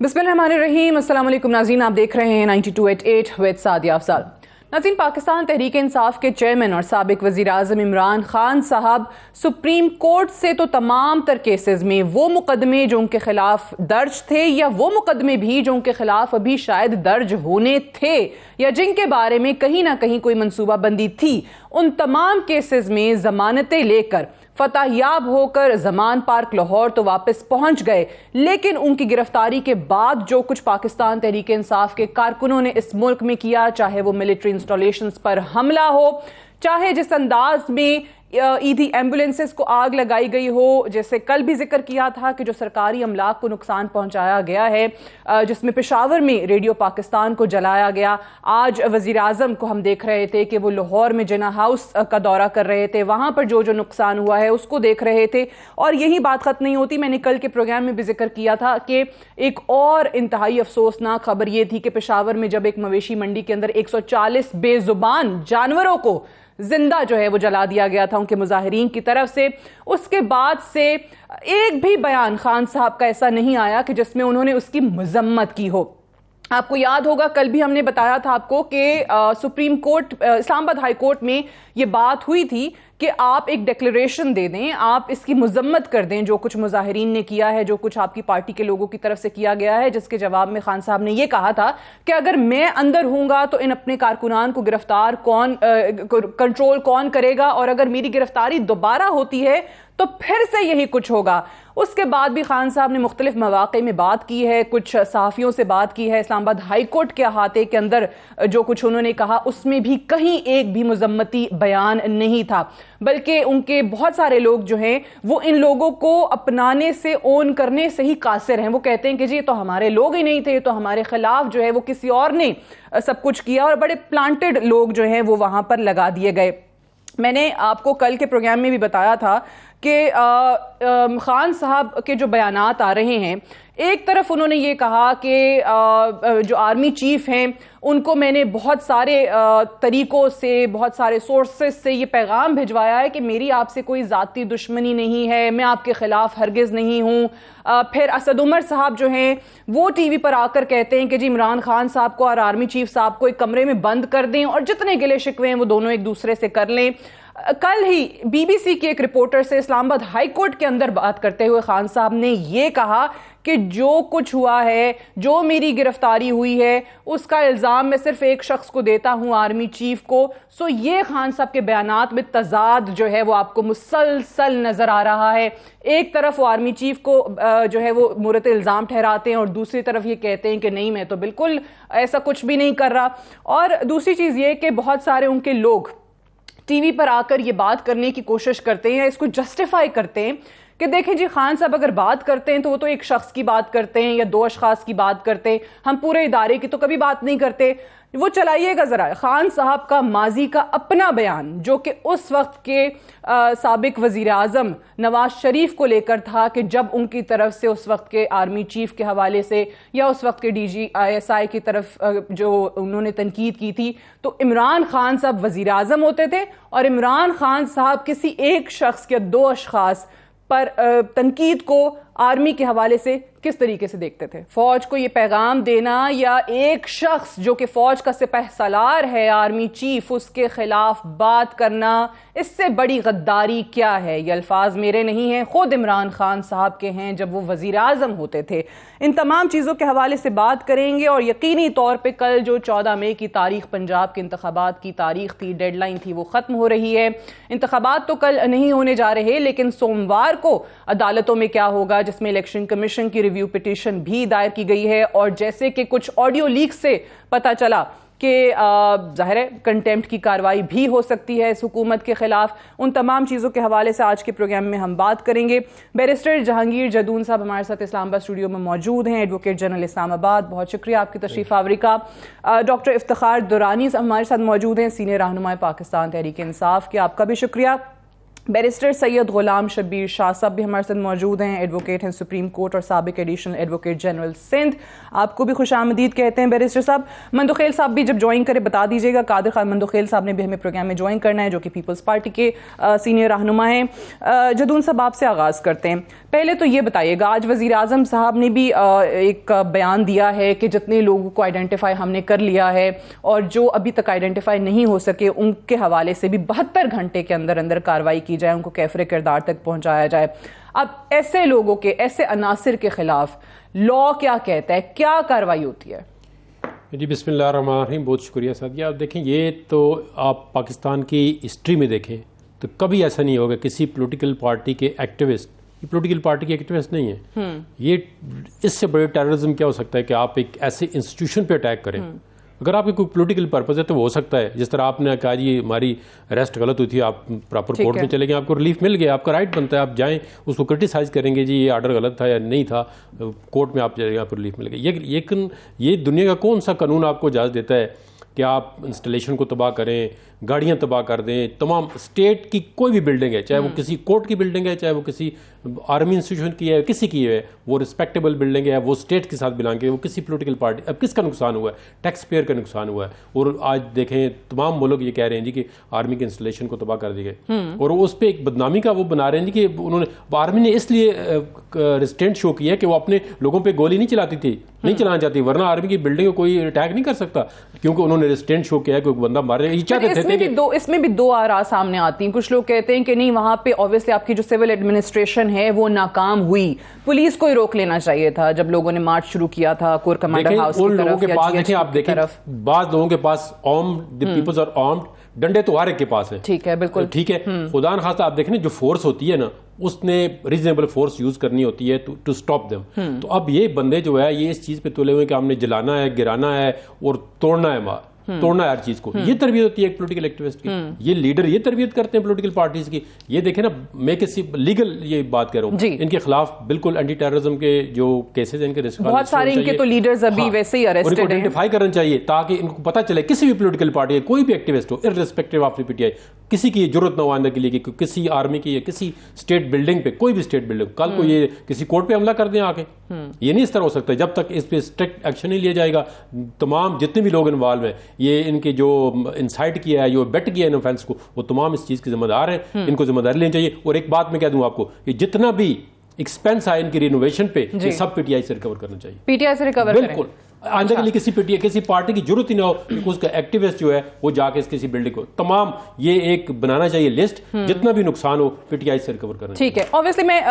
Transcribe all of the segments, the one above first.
बिस्मिल्लाहिर्रहमानिर्रहीम। अस्सलाम वालेकुम नाज़रीन, आप देख रहे हैं 9288 विद सादिया अफजाल। नाज़रीन, पाकिस्तान तहरीक इंसाफ के चेयरमैन और साबिक वज़ीर आज़म इमरान खान साहब सुप्रीम कोर्ट से तो तमाम तर केसेस में वो मुकदमे जो उनके खिलाफ दर्ज थे या वो मुकदमे भी जो उनके खिलाफ अभी शायद दर्ज होने थे या जिनके बारे में कहीं ना कहीं कोई मनसूबाबंदी थी, उन तमाम केसेस में जमानतें लेकर फतहयाब होकर जमान पार्क लाहौर तो वापस पहुंच गए। लेकिन उनकी गिरफ्तारी के बाद जो कुछ पाकिस्तान तहरीक इंसाफ के कारकुनों ने इस मुल्क में किया, चाहे वो मिलिट्री इंस्टॉलेशंस पर हमला हो, चाहे जिस अंदाज में ईदी एम्बुलेंसेस को आग लगाई गई हो, जैसे कल भी जिक्र किया था कि जो सरकारी अमलाक को नुकसान पहुंचाया गया है, जिसमें पेशावर में रेडियो पाकिस्तान को जलाया गया। आज वजीर आजम को हम देख रहे थे कि वो लाहौर में जिना हाउस का दौरा कर रहे थे, वहां पर जो जो नुकसान हुआ है उसको देख रहे थे। और यही बात खत्म नहीं होती, मैंने कल के प्रोग्राम में भी जिक्र किया था कि एक और इंतहाई अफसोसनाक खबर यह थी कि पेशावर में जब एक मवेशी मंडी के अंदर 140 बेजुबान जानवरों को जिंदा जो है वो जला दिया गया था उनके मुजाहिरीन की तरफ से, उसके बाद से एक भी बयान खान साहब का ऐसा नहीं आया कि जिसमें उन्होंने उसकी मजम्मत की हो। आपको याद होगा कल भी हमने बताया था आपको कि supreme court Islamabad high court में ये बात हुई थी कि आप एक डिक्लेरेशन दे दें, आप इसकी मजम्मत कर दें जो कुछ मुजाहिरीन ने किया है, जो कुछ आपकी पार्टी के लोगों की तरफ से किया गया है, जिसके जवाब में खान साहब ने यह कहा था कि अगर मैं अंदर हूंगा तो इन अपने कारकुनान को गिरफ्तार कंट्रोल कौन करेगा, और अगर मेरी गिरफ्तारी दोबारा होती है तो फिर से यही कुछ होगा। उसके बाद भी खान साहब ने मुख्तलिफ मौक़े में बात की है, कुछ सहाफ़ियों से बात की है, इस्लामाबाद हाई कोर्ट के अहाते के अंदर जो कुछ उन्होंने कहा उसमें भी कहीं एक भी मजम्मती बयान नहीं था, बल्कि उनके बहुत सारे लोग जो हैं वो इन लोगों को अपनाने से, ओन करने से ही कासिर हैं। वो कहते हैं कि जी ये तो हमारे लोग ही नहीं थे, तो हमारे खिलाफ जो है वो किसी और ने सब कुछ किया, और बड़े प्लांटेड लोग जो हैं वो वहां पर लगा दिए गए। मैंने आपको कल के प्रोग्राम में भी बताया था कि खान साहब के जो बयानात आ रहे हैं, एक तरफ उन्होंने ये कहा कि जो आर्मी चीफ हैं उनको मैंने बहुत सारे तरीकों से, बहुत सारे सोर्सेस से ये पैगाम भिजवाया है कि मेरी आपसे कोई ज़ाती दुश्मनी नहीं है, मैं आपके खिलाफ हरगिज़ नहीं हूँ। फिर असद उमर साहब जो हैं वो टीवी पर आकर कहते हैं कि जी इमरान खान साहब को और आर्मी चीफ साहब को एक कमरे में बंद कर दें और जितने गिले शिकवे हैं वो दोनों एक दूसरे से कर लें। कल ही बीबीसी के एक रिपोर्टर से इस्लामाबाद हाई कोर्ट के अंदर बात करते हुए खान साहब ने यह कहा कि जो कुछ हुआ है, जो मेरी गिरफ्तारी हुई है, उसका इल्ज़ाम मैं सिर्फ एक शख्स को देता हूं, आर्मी चीफ को। सो ये खान साहब के बयानात में तजाद जो है वो आपको मुसलसल नजर आ रहा है। एक तरफ वो आर्मी चीफ को जो है वो मुरत इल्ज़ाम ठहराते हैं और दूसरी तरफ ये कहते हैं कि नहीं मैं तो बिल्कुल ऐसा कुछ भी नहीं कर रहा। और दूसरी चीज़ ये कि बहुत सारे उनके लोग टीवी पर आकर ये बात करने की कोशिश करते हैं, इसको जस्टिफाई करते हैं कि देखें जी खान साहब अगर बात करते हैं तो वो तो एक शख्स की बात करते हैं या दो अशखास की बात करते हैं, हम पूरे इदारे की तो कभी बात नहीं करते। वो चलाइएगा ज़रा खान साहब का माजी का अपना बयान जो कि उस वक्त के साबिक वज़ीर आज़म नवाज शरीफ को लेकर था कि जब उनकी तरफ से उस वक्त के आर्मी चीफ के हवाले से या उस वक्त के DGISI की तरफ जो उन्होंने तनकीद की थी, तो इमरान खान साहब वज़ीर आज़म होते थे और इमरान खान साहब किसी एक शख्स के दो अशखास पर तनकीद को आर्मी के हवाले से किस तरीके से देखते थे। फौज को ये पैगाम देना या एक शख्स जो कि फौज का सिपहसालार है, आर्मी चीफ, उसके खिलाफ बात करना, इससे बड़ी गद्दारी क्या है। ये अल्फाज मेरे नहीं हैं, खुद इमरान खान साहब के हैं जब वो वजीर आजम होते थे। इन तमाम चीज़ों के हवाले से बात करेंगे और यकीनी तौर पर कल जो 14 मई की तारीख पंजाब के इंतखाबात की तारीख थी, डेडलाइन थी, वो ख़त्म हो रही है। इंतखाबात तो कल नहीं होने जा रहे, लेकिन सोमवार को अदालतों में क्या होगा, जिसमें इलेक्शन कमीशन की रिव्यू पिटीशन भी दायर की गई है। और जैसे कि कुछ ऑडियो लीक से पता चला कि जाहिर है कंटेम्प्ट की कार्रवाई भी हो सकती है इस हुकूमत के खिलाफ। उन तमाम चीज़ों के हवाले से आज के प्रोग्राम में हम बात करेंगे। बैरिस्टर जहांगीर जदून साहब हमारे साथ इस्लामाबाद स्टूडियो में मौजूद हैं, एडवोकेट जनरल इस्लामाबाद, बहुत शुक्रिया आपकी तशरीफ आवरी का। डॉक्टर इफ्तिखार दुरानी हमारे साथ मौजूद हैं, सीनियर रहनुमा पाकिस्तान तहरीक इंसाफ के, आपका भी शुक्रिया। बैरिस्टर सैयद गुलाम शबीर शाह साहब भी हमारे साथ मौजूद हैं, एडवोकेट हैं सुप्रीम कोर्ट और साबिक एडिशनल एडवोकेट जनरल सिंध। आपको भी खुशामदीद कहते हैं बैरिस्टर साहब। मंदुखेल साहब भी जब ज्वाइन करें बता दीजिएगा। कादिर खान मंदुखेल साहब ने भी हमें प्रोग्राम में ज्वाइन करना है, जो कि पीपल्स पार्टी के सीनियर रहनुमा हैं। जदून साहब आपसे आगाज़ करते हैं। पहले तो ये बताइएगा, आज वज़ीर आज़म साहब ने भी एक बयान दिया है कि जितने लोगों को आइडेंटिफाई हमने कर लिया है और जो अभी तक आइडेंटिफाई नहीं हो सके उनके हवाले से भी 72 घंटे के अंदर अंदर कार्रवाई की जाए, उनको कैफरे किरदार तक पहुंचाया जाए। अब ऐसे लोगों के, ऐसे अनासिर के खिलाफ लॉ क्या कहता है, क्या कार्रवाई होती है? जी बिस्मिल्लाहिर्रहमानिर्रहीम, बहुत शुक्रिया सादिया। आप देखें, ये तो आप पाकिस्तान की हिस्ट्री में देखें तो कभी ऐसा नहीं होगा किसी पॉलिटिकल पार्टी के एक्टिविस्ट, ये पॉलिटिकल पार्टी के एक्टिविस्ट नहीं है, ये इससे बड़े टेररिज्म क्या हो सकता है कि आप एक ऐसे इंस्टीट्यूशन पे अटैक करें। अगर आपके कोई पॉलिटिकल पर्पस है तो वो हो सकता है, जिस तरह आपने कहा जी हमारी अरेस्ट गलत हुई थी, आप प्रॉपर कोर्ट में चले गए, आपको रिलीफ मिल गया, आपका राइट बनता है, आप जाएं उसको क्रिटिसाइज करेंगे जी ये आर्डर गलत था या नहीं था, कोर्ट में आप जाएंगे, आपको रिलीफ मिल गया। ये दुनिया का कौन सा कानून आपको इजाज़त देता है कि आप इंस्टॉलेशन को तबाह करें, गाड़ियां तबाह कर दें, तमाम स्टेट की कोई भी बिल्डिंग है, चाहे वो किसी कोर्ट की बिल्डिंग है, चाहे वो किसी आर्मी इंस्टीट्यूशन की है, किसी की है, वो रिस्पेक्टेबल बिल्डिंग है, वो स्टेट के साथ बिलोंग है, वो किसी पॉलिटिकल पार्टी, अब किसका नुकसान हुआ है? टैक्स पेयर का नुकसान हुआ है। और आज देखें तमाम मुल्क ये कह रहे हैं जी कि आर्मी के इंस्टॉलेशन को तबाह कर दिए गए, और उस पर एक बदनामी का वो बना रहे हैं जी कि उन्होंने, आर्मी ने इसलिए रिस्ट्रेंट शो किया कि वो अपने लोगों पर गोली नहीं चलाती थी, नहीं चलाना चाहती, वरना आर्मी की बिल्डिंग को कोई अटैक नहीं कर सकता, क्योंकि उन्होंने रिस्ट्रेंट शो किया है कि बंदा मारे। इसमें भी दो आरा सामने आती हैं। कुछ लोग कहते हैं कि नहीं, वहां पे ऑब्वियसली आपकी जो सिविल एडमिनिस्ट्रेशन है वो नाकाम हुई, पुलिस को ही रोक लेना चाहिए था जब लोगों ने मार्च शुरू किया था कोर कमांडर हाउस की तरफ। आप देखें बाज लोगों के पास पीपल्स आर आर्म्ड, डंडे तो हर एक के पास है, ठीक है, बिल्कुल ठीक है। खुदा न खास्ता आप देखें जो फोर्स होती है ना, उसने रीजनेबल फोर्स यूज करनी होती है टू स्टॉप देम। तो अब ये बंदे जो है ये इस चीज पे तुले हुए कि हमने जलाना है, गिराना है और तोड़ना है, तोड़ना है हर चीज को। ये तरबियत होती है एक पॉलिटिकल एक्टिविस्ट की। ये लीडर ये तरबियत करते हैं पॉलिटिकल पार्टीज की। ये देखें ना, मैं किसी लीगल ये बात कर रहा हूँ, इनके खिलाफ बिल्कुल एंटी टेररिज्म के जो केसेस हैं, इनके बहुत सारे इनके तो लीडर्स अभी वैसे ही अरेस्टेड हैं। आइडेंटिफाई करना चाहिए ताकि इनको पता चले, किसी भी पॉलिटिकल पार्टी कोई भी एक्टिविस्ट हो, इररिस्पेक्टिव ऑफ पीटीआई, किसी की जरूरत ना हो आने के लिए कि किसी आर्मी की या किसी स्टेट बिल्डिंग पे, कोई भी स्टेट बिल्डिंग, कल को ये किसी कोर्ट पे हमला कर दें आके, ये नहीं इस तरह हो सकता जब तक इस पे स्ट्रिक्ट एक्शन नहीं लिया जाएगा। तमाम जितने भी लोग इन्वॉल्व हैं, ये इनके जो इंसाइट किया है, जो बेट किया है इन ऑफेंस को, वो तमाम इस चीज के जिम्मेदार हैं, इनको जिम्मेदारी लेनी चाहिए। और एक बात मैं कह दूं आपको कि जितना भी एक्सपेंस आए इनकी रिनोवेशन पे, ये सब पीटीआई से रिकवर करना चाहिए, पीटीआई से रिकवर बिल्कुल। आने के लिए किसी पार्टी की जरूरत ही ना हो कि उसका एक्टिविस्ट जो है वो जाके किसी बिल्डिंग को, तमाम ये एक बनाना चाहिए लिस्ट, जितना भी नुकसान हो पीटीआई से रिकवर करना। ठीक है, ऑब्वियसली मैं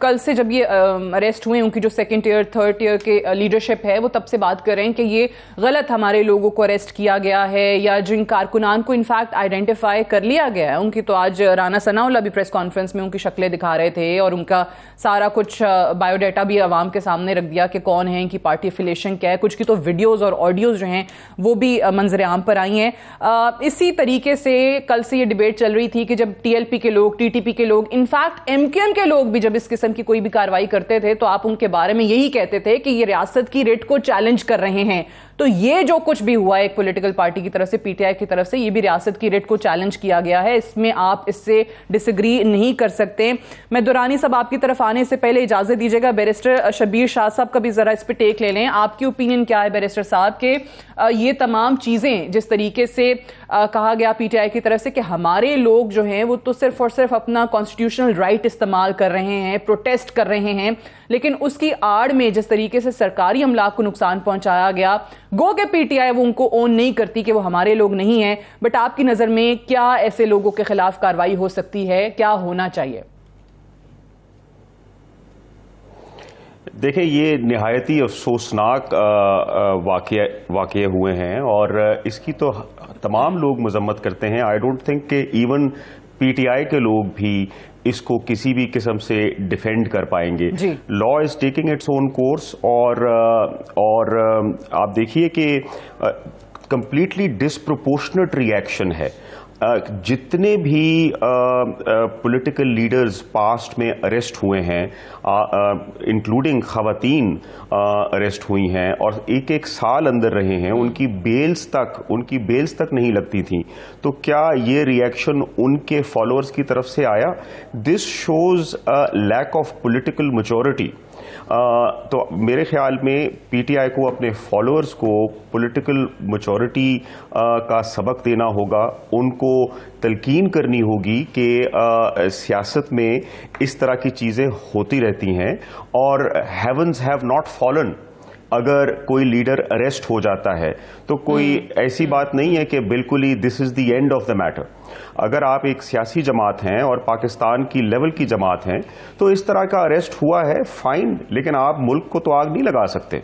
कल से जब ये अरेस्ट हुए, उनकी जो सेकंड टियर थर्ड टियर के लीडरशिप है, वो तब से बात कर रहे हैं कि ये गलत हमारे लोगों को अरेस्ट किया गया है, या जिन कारकुनान को इनफैक्ट आइडेंटिफाई कर लिया गया है, उनकी तो आज राना सनाउल्लाह भी प्रेस कॉन्फ्रेंस में उनकी शक्लें दिखा रहे थे और उनका सारा कुछ बायोडाटा भी आवाम के सामने रख दिया कि कौन है, इनकी पार्टी एफिलिएशन क्या है। कुछ की तो वीडियोस और ऑडियोज जो हैं वो भी मंजर आम पर आई हैं। इसी तरीके से कल से ये डिबेट चल रही थी कि जब टीएलपी के लोग, टीटीपी के लोग, इनफैक्ट एमक्यूएम के लोग भी जब इस किस्म की कोई भी कार्रवाई करते थे तो आप उनके बारे में यही कहते थे कि ये रियासत की रिट को चैलेंज कर रहे हैं। तो ये जो कुछ भी हुआ है एक पॉलिटिकल पार्टी की तरफ से, पीटीआई की तरफ से, ये भी रियासत की रिट को चैलेंज किया गया है, इसमें आप इससे डिसएग्री नहीं कर सकते। मैं दुरानी साहब आपकी तरफ आने से पहले इजाजत दीजिएगा, बैरिस्टर शबीर शाह साहब का भी जरा इस पे टेक ले लें। आपकी ओपिनियन क्या है बैरिस्टर साहब के ये तमाम चीजें जिस तरीके से कहा गया पीटीआई की तरफ से कि हमारे लोग जो हैं वो तो सिर्फ और सिर्फ अपना कॉन्स्टिट्यूशनल राइट इस्तेमाल कर रहे हैं, प्रोटेस्ट कर रहे हैं, लेकिन उसकी आड़ में जिस तरीके से सरकारी अमलाक को नुकसान पहुंचाया गया, गो के पीटीआई वो उनको ओन नहीं करती कि वो हमारे लोग नहीं हैं, बट आपकी नजर में क्या ऐसे लोगों के खिलाफ कार्रवाई हो सकती है, क्या होना चाहिए? देखें, ये निहायती अफसोसनाक वाक़ये हुए हैं और इसकी तो तमाम लोग मजम्मत करते हैं। आई डोंट थिंक कि इवन पीटीआई के लोग भी इसको किसी भी किस्म से डिफेंड कर पाएंगे। Law is taking its own course और आप देखिए कि कंप्लीटली डिसप्रोपोर्शनेट रिएक्शन है। जितने भी पॉलिटिकल लीडर्स पास्ट में अरेस्ट हुए हैं, इंक्लूडिंग खवातीन अरेस्ट हुई हैं और एक एक साल अंदर रहे हैं, उनकी बेल्स तक नहीं लगती थी, तो क्या ये रिएक्शन उनके फॉलोअर्स की तरफ से आया? This shows lack of political maturity. तो मेरे ख्याल में पीटीआई को अपने फॉलोअर्स को पॉलिटिकल मैच्योरिटी का सबक देना होगा, उनको तलकीन करनी होगी कि सियासत में इस तरह की चीज़ें होती रहती हैं और हेवंस हैव नॉट फॉलन। अगर कोई लीडर अरेस्ट हो जाता है तो कोई ऐसी बात नहीं है कि बिल्कुल ही this is the end of the matter. अगर आप एक सियासी जमात हैं और पाकिस्तान की लेवल की जमात हैं तो इस तरह का अरेस्ट हुआ है, फाइन, लेकिन आप मुल्क को तो आग नहीं लगा सकते।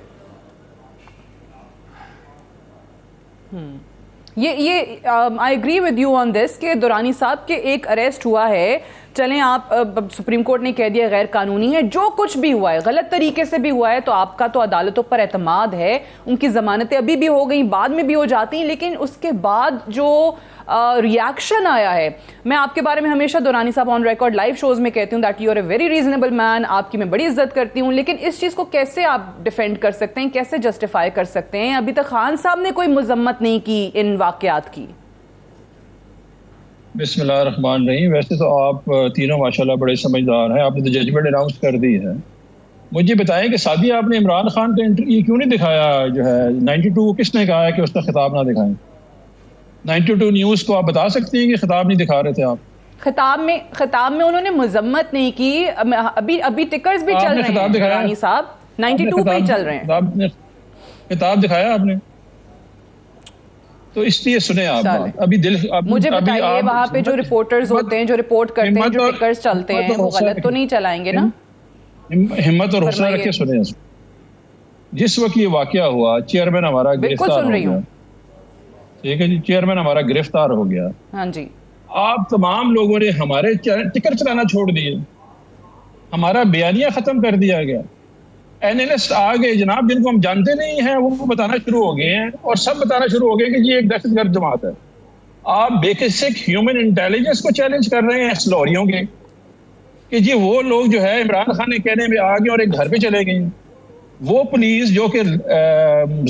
ये I agree with you on this कि दुरानी साहब के एक अरेस्ट हुआ है, चलें आप सुप्रीम कोर्ट ने कह दिया गैर कानूनी है, जो कुछ भी हुआ है गलत तरीके से भी हुआ है तो आपका तो अदालतों पर एतमाद है, उनकी जमानतें अभी भी हो गई, बाद में भी हो जाती, लेकिन उसके बाद जो रिएक्शन आया है, मैं आपके बारे में हमेशा दुरानी साहब ऑन रिकॉर्ड लाइव शोज में कहती हूँ that you are a very reasonable man, आपकी मैं बड़ी इज्जत करती हूँ, लेकिन इस चीज को कैसे आप डिफेंड कर सकते हैं, कैसे जस्टिफाई कर सकते हैं? अभी तक खान साहब ने कोई मजम्मत नहीं की इन वाकयात की। बिस्मिल्लाहिर्रहमानिर्रहीम। वैसे तो आप तीनों माशाल्लाह बड़े समझदार हैं, आपने तो जजमेंट अनाउंस कर दी है। मुझे बताएं कि सादी आपने इमरान खान का इंटरव्यू क्यों नहीं दिखाया? जो है 92 किसने कहा है कि उसका खिताब ना दिखाएं? 92 न्यूज़ को आप बता सकती हैं कि खिताब नहीं दिखा रहे थे आप? खिताब में उन्होंने मजम्मत नहीं की। अभी टिकर्स भी चल रहे हैं दुरानी साहब, 92 पे चल रहे हैं। खिताब दिखाया आपने? तो इसलिए सुने आप अभी मुझे बताइए, वहां पे जो रिपोर्टर्स होते हैं, जो रिपोर्ट करते हैं, जो टिकर्स चलते हैं, वो गलत तो नहीं चलाएंगे ना? हिम्मत और हौसला रखे सुने। जिस वक्त ये वाकया हुआ, चेयरमैन हमारा गिरफ्तार हो गया, ठीक है जी, चेयरमैन हमारा गिरफ्तार हो गया। हाँ जी। आप तमाम लोगों ने हमारे टिकर चलाना छोड़ दिए, हमारा बयानिया खत्म कर दिया गया। एनालिस्ट आ गए जनाब, जिनको हम जानते नहीं हैं, वो बताना शुरू हो गए हैं और सब बताना शुरू हो गए कि ये एक दहशतगर्द जमात है। आप बेसिक ह्यूमन इंटेलिजेंस को चैलेंज कर रहे हैं स्लोरियों के कि जी वो लोग जो है इमरान खान ने कहने में आ गए और एक घर पे चले गए। वो पुलिस जो कि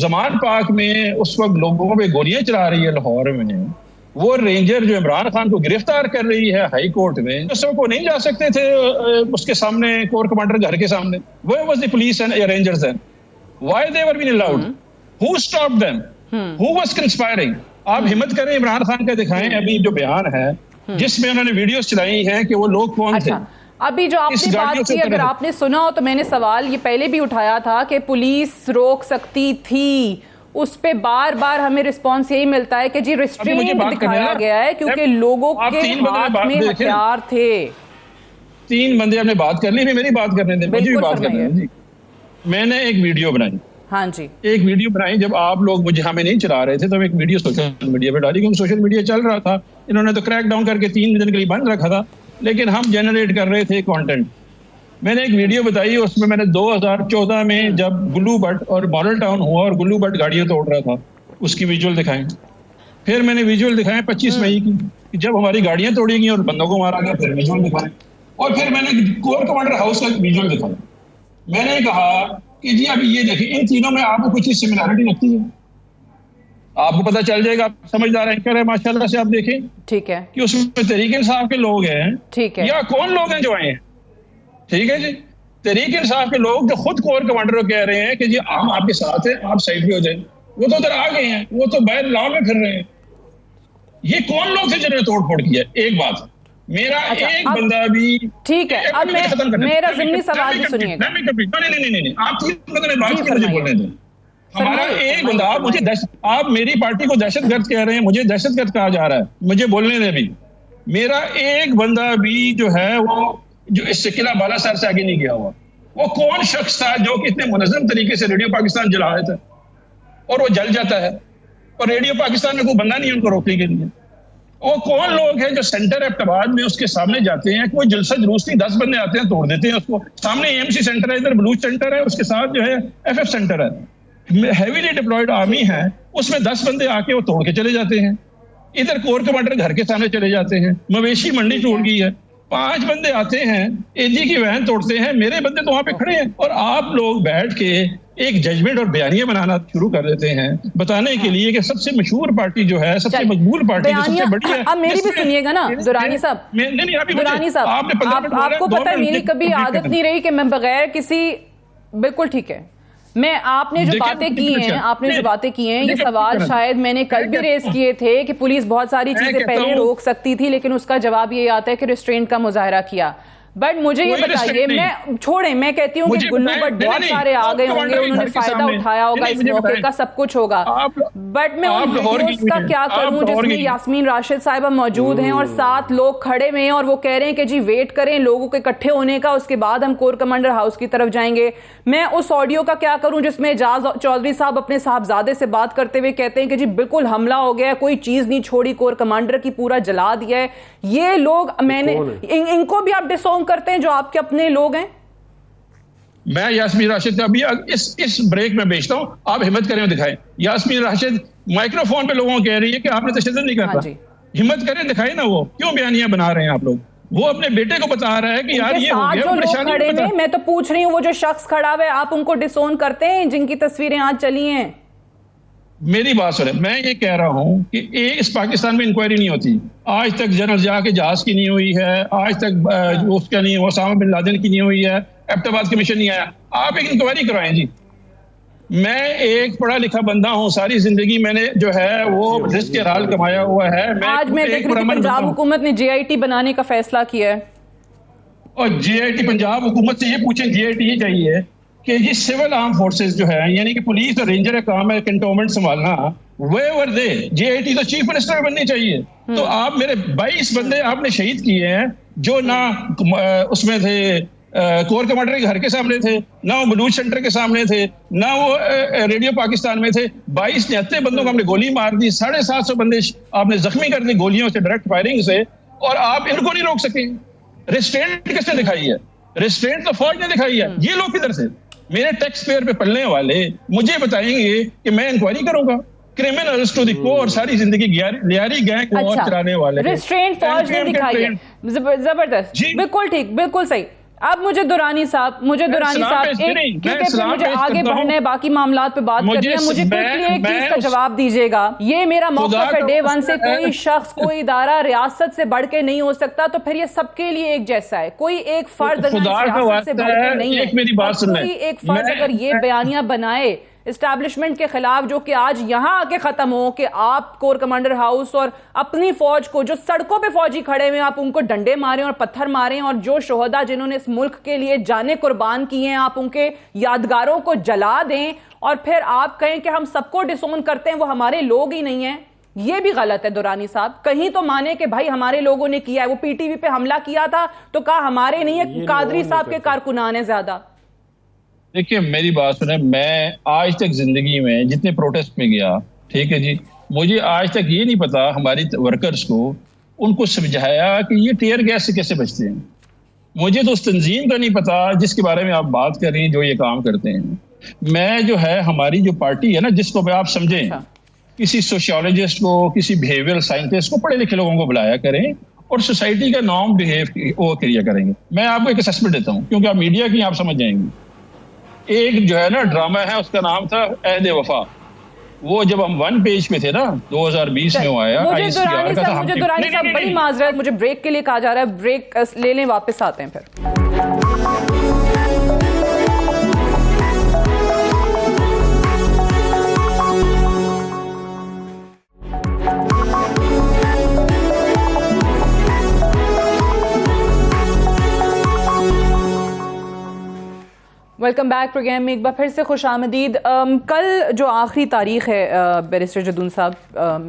जमान पाक में उस वक्त लोगों पे गोलियां चला रही है लाहौर में, वो रेंजर जो इमरान खान को गिरफ्तार कर रही है हाई कोर्ट में, उस वक्त वो नहीं जा सकते थे उसके सामने, कोर कमांडर घर के सामने। वो was the police and rangers then, why they were been allowed, who stopped them, who was conspiring? आप हिम्मत करें इमरान खान का दिखाएं अभी जो बयान है जिसमें उन्होंने वीडियोस चलाई है कि वो लोग कौन थे। अभी जो आपने बात की, अगर आपने सुना हो तो मैंने सवाल ये पहले भी उठाया था कि पुलिस रोक सकती थी, उस पे बार बार हमें रिस्पांस यही मिलता है कि जी रिस्ट्रेंट दिखाया गया है क्योंकि लोगों के हाथ में हथियार थे। 3 बंदे आपने बात कर ली, मेरी बात करने दें, मुझे भी बात करने दें। मैंने एक वीडियो बनाई, हाँ जी, एक वीडियो बनाई जब आप लोग मुझे हमें नहीं चला रहे थे, तो एक वीडियो सोशल मीडिया पे डाली, क्योंकि सोशल मीडिया चल रहा था, इन्होंने तो क्रैक डाउन करके 3 दिन के लिए बंद रखा था, लेकिन हम जनरेट कर रहे थे कंटेंट। मैंने एक वीडियो बताई, उसमें मैंने 2014 में जब गुल्लू भट्ट और मॉडल टाउन हुआ और गुल्लू भट्ट गाड़ियां तोड़ रहा था, उसकी विजुअल दिखाएं। फिर मैंने विजुअल दिखाएं 25 मई की जब हमारी गाड़ियां तोड़ी गई और बंदों को मारा गया, फिर विजुअल दिखाएं। और फिर मैंने कोर कमांडर हाउस का विजुअल दिखाया। मैंने कहा कि जी अभी ये देखिए, इन तीनों में आपको कुछ सिमिलरिटी लगती है, आपको पता चल जाएगा। आप समझदार एंकर है माशाल्लाह से, आप देखें ठीक है कि उसमें तहरीक इंसाफ के लोग हैं, ठीक है, या कौन लोग हैं जो आए हैं, ठीक है जी, तहरीक इंसाफ के लोग जो खुद कोर कमांडर कह रहे हैं कि जी हम आपके साथ हैं, आप साइड पे हो जाए। वो तो उधर आ गए हैं, वो तो बाहर लॉ में फिर रहे हैं। ये कौन लोग थे जिन्होंने तोड़ फोड़ किया? एक बात, मेरा एक बंदा भी, ठीक है, अब मेरा ज़िम्नी सवाल भी सुनिएगा। नहीं, आप 3 बंदों ने बात की, मुझे बोलने दें। हमारा एक बंदा, आप मेरी पार्टी को दहशतगर्द कह रहे हैं, मुझे दहशतगर्द कहा जा रहा है, मुझे बोलने दें भी। मेरा एक बंदा भी जो है वो जो इससे किला बालासर से आगे नहीं गया हुआ। वो कौन शख्स था जो कि इतने मुनज़्ज़म तरीके से रेडियो पाकिस्तान जला रहा था और वो जल जाता है और रेडियो पाकिस्तान में कोई बंदा नहीं उनको रोकने के लिए? वो कौन लोग हैं जो सेंटर एबटाबाद में उसके सामने जाते हैं, कोई जलसा जुलूस नहीं, 10 बंदे आते हैं तोड़ देते हैं उसको। सामने एएमसी सेंटर है, इधर बलूच सेंटर है, उसके साथ जो है एफएफ सेंटर है, हैवीली डिप्लॉयड आर्मी है, उसमें 10 बंदे आके वो तोड़ के चले जाते हैं। इधर कोर कमांडर घर के सामने चले जाते हैं, मवेशी मंडी टूट गई है, 5 बंदे आते हैं, एजी की वैन तोड़ते हैं, मेरे बंदे तो वहां पे खड़े हैं, और आप लोग बैठ के एक जजमेंट और बयानिया बनाना शुरू कर देते हैं बताने के लिए कि सबसे मशहूर पार्टी जो है, सबसे मकबूल पार्टी जो सबसे बड़ी है। अब मेरी भी सुनिएगा ना दुरानी साहब, दुरानी साहब, आपको पता है मेरी कभी आदत नहीं रही कि मैं बगैर किसी, बिल्कुल ठीक है, मैं आपने जो बातें की हैं, ये सवाल शायद मैंने कल भी रेस किए थे कि पुलिस बहुत सारी चीजें पहले रोक सकती थी, लेकिन उसका जवाब ये आता है कि रिस्ट्रेंट का मुजाहरा किया। बट मुझे ये बताइए, मैं छोड़ें, मैं कहती हूँ कि गुल्लू बट बहुत सारे आ गए होंगे, उन्होंने फायदा उठाया होगा इस मौके का, सब कुछ होगा, बट मैं उन वीडियोस का क्या करूं जिसमें यास्मीन राशिद साहिबा मौजूद हैं और 7 लोग खड़े हुए हैं और वो कह रहे हैं कि जी वेट करें लोगों के इकट्ठे होने का, उसके बाद हम कोर कमांडर हाउस की तरफ जाएंगे। मैं उस ऑडियो का क्या करूं जिसमें एजाज चौधरी साहब अपने साहबजादे से बात करते हुए कहते हैं कि जी बिल्कुल हमला हो गया, कोई चीज नहीं छोड़ी, कोर कमांडर की पूरा जला दिया है। ये लोग, मैंने इनको भी आप डिसोन करते हैं जो आपके अपने लोग हैं? मैं यास्मीन राशिद का अभी इस ब्रेक में भेजता हूं, आप हिम्मत करें दिखाएं। यास्मीन राशिद माइक्रोफोन पे लोगों को कह रही है कि आपने तशद्दुद नहीं करता, हिम्मत करें दिखाएं ना, वो क्यों बयानियां बना रहे हैं आप लोग? वो अपने बेटे को बता रहा है कि यार ये हो गया, परेशानी खड़े हैं, मैं तो पूछ रही हूँ वो जो शख्स खड़ा हुआ है, आप उनको डिसोन करते हैं जिनकी तस्वीरें आज चली हैं? मेरी बात सुने, मैं ये कह रहा हूं कि इस पाकिस्तान में इंक्वायरी नहीं होती, आज तक जनरल जहा के जहाज की नहीं हुई है, आज तक उसका नहीं, ओसामा बिन लादेन की नहीं हुई है, एबटाबाद कमीशन नहीं आया, आप एक इंक्वायरी करवाएं जी। मैं एक पढ़ा लिखा बंदा हूं, सारी जिंदगी मैंने जो है वो रिस्क के राल कमाया हुआ है। आज मैं देख रही थी पंजाब हुकूमत ने JIT बनाने का फैसला किया है, और JIT पंजाब हुकूमत से ये पूछें, JIT ये चाहिए कि ये सिविल आर्म फोर्सेस जो है, यानी कि पुलिस और रेंजर का काम है कंटोनमेंट संभालना, वेवर दे JIT तो चीफ मिनिस्टर बननी चाहिए। तो आप मेरे 22 बंदे आपने शहीद किए हैं जो ना उसमें थे, कोर कमांडर के घर के सामने थे, ना वो बलूच सेंटर के सामने थे, ना वो रेडियो पाकिस्तान में थे। 22 बंदों को हमने गोली मार दी, 750 बंदे आपने जख्मी कर दी गोलियों से, डायरेक्ट फायरिंग से, और आप इनको नहीं रोक सके। रिस्ट्रेंट किसने दिखाई है? रिस्ट्रेंट तो फौज ने दिखाई है। ये लोग किधर से? मेरे टैक्स पेयर पे पलने वाले मुझे बताएंगे कि मैं इंक्वायरी करूंगा? क्रिमिनल्स टू द कोर, सारी जिंदगी लियारी गैंग को चलाने वाले। रिस्ट्रेंट फौज ने दिखाई है, जबरदस्त, बिल्कुल ठीक, बिल्कुल सही। अब मुझे दुरानी साहब, क्योंकि मुझे आगे बढ़ना है, बाकी मामलात पे बात करनी है, मुझे क्विकली एक चीज का जवाब दीजिएगा। ये मेरा मौक़िफ़ है डे 1 से, कोई शख्स, कोई इदारा रियासत से बढ़ के नहीं हो सकता, तो फिर ये सबके लिए एक जैसा है, कोई एक फर्द रियासत से बढ़ के नहीं है। कोई एक फर्द अगर ये बयानियां बनाए एस्टैब्लिशमेंट के खिलाफ, जो कि आज यहां आके खत्म हो कि आप कोर कमांडर हाउस और अपनी फौज को, जो सड़कों पे फौजी खड़े हुए, आप उनको डंडे मारें और पत्थर मारें, और जो शोहदा जिन्होंने इस मुल्क के लिए जाने कुर्बान की हैं, आप उनके यादगारों को जला दें, और फिर आप कहें कि हम सबको डिसोन करते हैं, वो हमारे लोग ही नहीं है। ये भी गलत है दुरानी साहब। कहीं तो माने कि भाई हमारे लोगों ने किया है, वो PTV पे हमला किया था तो कहा हमारे नहीं है, कादरी साहब के कारकुनान है ज्यादा। देखिए मेरी बात सुने, मैं आज तक जिंदगी में जितने प्रोटेस्ट में गया, ठीक है जी, मुझे आज तक ये नहीं पता हमारी वर्कर्स को, उनको समझाया कि ये टीयर गैस से कैसे बचते हैं। मुझे तो उस तंजीम का नहीं पता जिसके बारे में आप बात कर रही हैं, जो ये काम करते हैं। मैं जो है, हमारी जो पार्टी है ना, जिसको आप समझें, किसी सोशियोलॉजिस्ट को, किसी बिहेवियरल साइंटिस्ट को, पढ़े लिखे लोगों को बुलाया करें और सोसाइटी का नॉर्म बिहेव वो क्रिया करेंगे। मैं आपको एक असेसमेंट देता हूँ, क्योंकि आप मीडिया की आप समझ जाएंगे। एक जो है ना ड्रामा है, उसका नाम था अहद वफा। वो जब हम 1 पेज पे थे ना, 2020 में वो आया। मुझे दुरानी साहब बड़ी माजरत, मुझे ब्रेक के लिए कहा जा रहा है, ब्रेक ले लें, वापस आते हैं फिर। वेलकम बैक प्रोग्राम में एक बार फिर से खुश आमदीद। कल जो आखिरी तारीख है बैरिस्टर जदून साहब,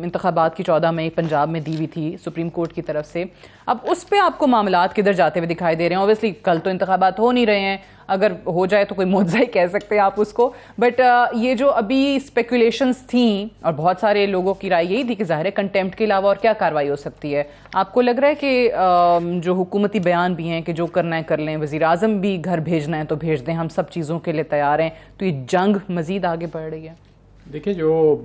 इंतखाबात की 14 मई पंजाब में दी हुई थी सुप्रीम कोर्ट की तरफ से, अब उस पर आपको मामलात किधर जाते हुए दिखाई दे रहे हैं? ऑब्वियसली कल तो इंतखाबात हो नहीं रहे हैं, अगर हो जाए तो कोई मुआवजा ही कह सकते हैं आप उसको, बट ये जो अभी स्पेकुलेशंस थी और बहुत सारे लोगों की राय यही थी कि ज़ाहिर है कंटेम्प्ट के अलावा और क्या कार्रवाई हो सकती है। आपको लग रहा है कि जो हुकूमती बयान भी हैं कि जो करना है कर लें, वज़ीर आज़म भी घर भेजना है तो भेज दें, हम सब चीज़ों के लिए तैयार हैं, तो ये जंग मज़ीद आगे बढ़ रही है? देखिए, जो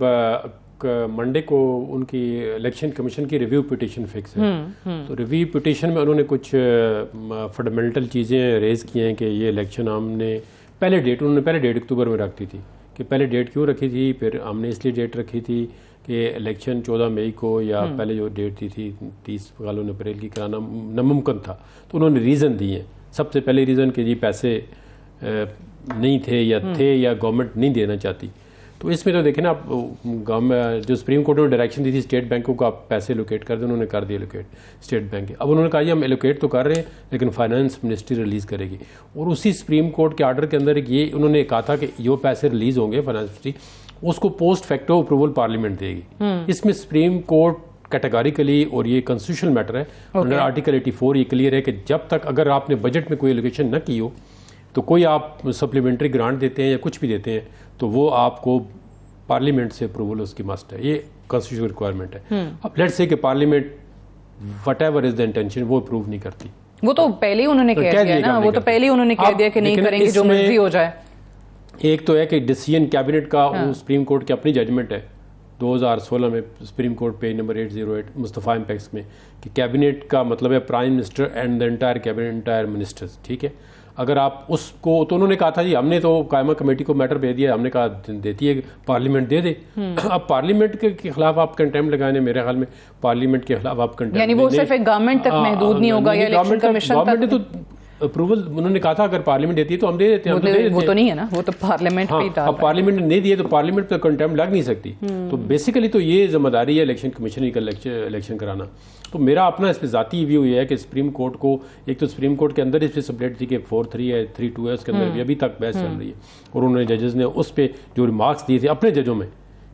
मंडे को उनकी इलेक्शन कमीशन की रिव्यू पिटीशन फिक्स है। तो रिव्यू पिटीशन में उन्होंने कुछ फंडामेंटल चीज़ें रेज की हैं कि ये इलेक्शन हमने उन्होंने पहले डेट अक्टूबर में रखी थी कि पहले डेट क्यों रखी थी, फिर हमने इसलिए डेट रखी थी कि इलेक्शन 14 मई को या पहले जो डेट दी थी 30 अप्रैल की कराना नामुमकिन था। तो उन्होंने रीज़न दिए। सबसे पहले रीज़न कि जी पैसे नहीं थे या गवर्नमेंट नहीं देना चाहती। तो इसमें तो देखें ना, आप गवर्नमेंट जो सुप्रीम कोर्ट ने डायरेक्शन दी थी स्टेट बैंकों को आप पैसे एलोकेट कर दें, उन्होंने कर दिए एलोकेट स्टेट बैंक के। अब उन्होंने कहा हम एलोकेट तो कर रहे हैं लेकिन फाइनेंस मिनिस्ट्री रिलीज़ करेगी। और उसी सुप्रीम कोर्ट के आर्डर के अंदर ये उन्होंने कहा था कि जो पैसे रिलीज़ होंगे फाइनेंस मिनिस्ट्री उसको पोस्ट फैक्टो अप्रूवल पार्लियामेंट देगी। इसमें सुप्रीम कोर्ट कैटेगोरिकली, और ये कॉन्स्टिट्यूशनल मैटर है, अंडर आर्टिकल 84 ये क्लियर है कि जब तक अगर आपने बजट में कोई एलोकेशन न की हो तो कोई आप सप्लीमेंट्री ग्रांट देते हैं या कुछ भी देते हैं तो वो आपको पार्लियामेंट से अप्रूवल उसकी मस्ट है। ये कॉन्स्टिट्यूशनल रिक्वायरमेंट है। अब लेट्स से कि parliament what ever is the intention वो अप्रूव नहीं करती। वो तो पहले ही उन्होंने कह दिया ना, वो तो पहले ही उन्होंने कह दिया कि नहीं करेंगे, जो मर्जी हो जाए। एक तो है कि डिसीजन कैबिनेट का सुप्रीम कोर्ट की अपनी जजमेंट है 2016 में supreme court page number 808 Mustafa Impex में कि कैबिनेट का मतलब है prime minister and the entire cabinet, entire ministers. ठीक है, अगर आप उसको, तो उन्होंने कहा था जी हमने तो कायमा कमेटी को मैटर भेज दिया, हमने कहा देती है पार्लियामेंट दे दे। अब पार्लियामेंट के खिलाफ आप कंटेम्प्ट लगाने, मेरे ख्याल में पार्लियामेंट के खिलाफ आप कंटेम्प्ट, यानी वो सिर्फ एक गवर्नमेंट तक महदूद नहीं होगा या इलेक्शन कमीशन तक। तो अप्रूवल उन्होंने कहा था अगर पार्लियामेंट देती है तो हम दे देते हैं। वो तो नहीं है ना, वो तो पार्लियामेंट भी था। अब पार्लियामेंट ने नहीं दिए तो पार्लियामेंट पे कंटेम्प्ट लग नहीं सकती। तो बेसिकली तो ये जिम्मेदारी है इलेक्शन कमीशन का इलेक्शन कराना। तो मेरा अपना इस पर ज़ाती व्यू ये है कि सुप्रीम कोर्ट को, एक तो सुप्रीम कोर्ट के अंदर इस पर सब्जेक्ट थी कि 4-3 है 3-2 है, उसके अंदर भी अभी तक बहस चल रही है। और उन्होंने जजेस ने उस पर जो रिमार्क्स दिए थे अपने जजों में